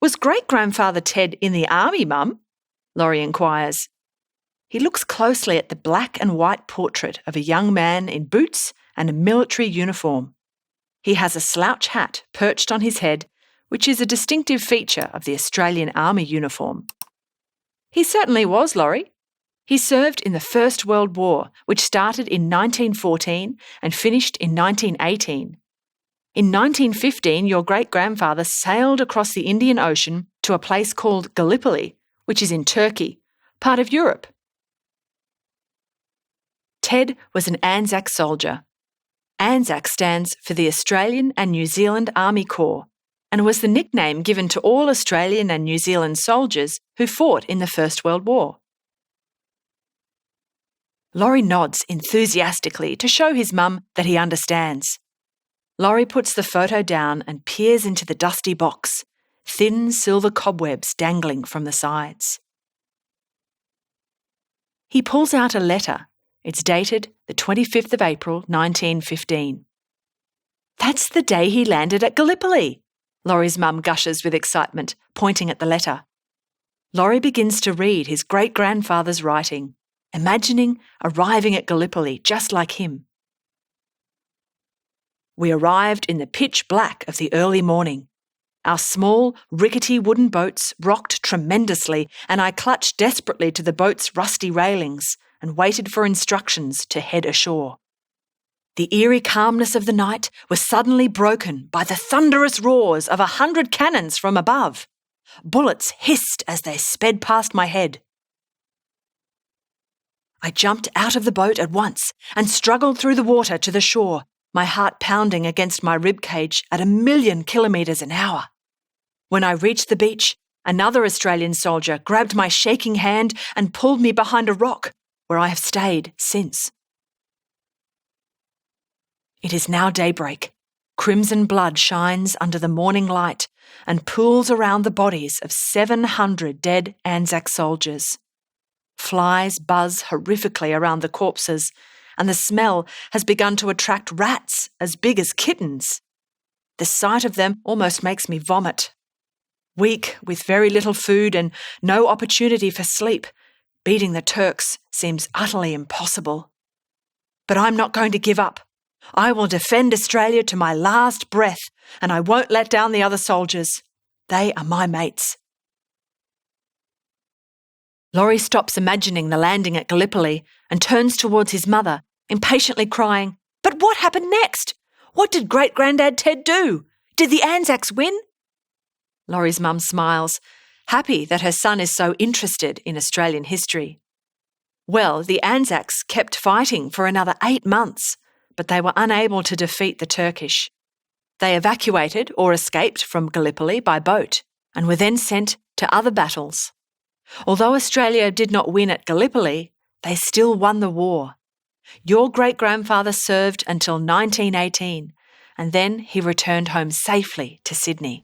Was great-grandfather Ted in the army, Mum? Laurie inquires. He looks closely at the black and white portrait of a young man in boots and a military uniform. He has a slouch hat perched on his head, which is a distinctive feature of the Australian Army uniform. He certainly was, Laurie. He served in the First World War, which started in 1914 and finished in 1918. In 1915, your great-grandfather sailed across the Indian Ocean to a place called Gallipoli, which is in Turkey, part of Europe. Ted was an ANZAC soldier. ANZAC stands for the Australian and New Zealand Army Corps and was the nickname given to all Australian and New Zealand soldiers who fought in the First World War. Laurie nods enthusiastically to show his mum that he understands. Laurie puts the photo down and peers into the dusty box, thin silver cobwebs dangling from the sides. He pulls out a letter. It's dated the 25th of April, 1915. That's the day he landed at Gallipoli, Laurie's mum gushes with excitement, pointing at the letter. Laurie begins to read his great-grandfather's writing, imagining arriving at Gallipoli just like him. We arrived in the pitch black of the early morning. Our small, rickety wooden boats rocked tremendously, and I clutched desperately to the boat's rusty railings and waited for instructions to head ashore. The eerie calmness of the night was suddenly broken by the thunderous roars of 100 cannons from above. Bullets hissed as they sped past my head. I jumped out of the boat at once and struggled through the water to the shore, my heart pounding against my ribcage at 1,000,000 kilometres an hour. When I reached the beach, another Australian soldier grabbed my shaking hand and pulled me behind a rock, where I have stayed since. It is now daybreak. Crimson blood shines under the morning light and pools around the bodies of 700 dead ANZAC soldiers. Flies buzz horrifically around the corpses, and the smell has begun to attract rats as big as kittens. The sight of them almost makes me vomit. Weak, with very little food and no opportunity for sleep, beating the Turks seems utterly impossible. But I'm not going to give up. I will defend Australia to my last breath, and I won't let down the other soldiers. They are my mates. Laurie stops imagining the landing at Gallipoli and turns towards his mother, impatiently crying, "But what happened next? What did great-granddad Ted do? Did the ANZACs win?" Laurie's mum smiles, happy that her son is so interested in Australian history. Well, the ANZACs kept fighting for another 8 months, but they were unable to defeat the Turkish. They evacuated or escaped from Gallipoli by boat and were then sent to other battles. Although Australia did not win at Gallipoli, they still won the war. Your great-grandfather served until 1918, and then he returned home safely to Sydney.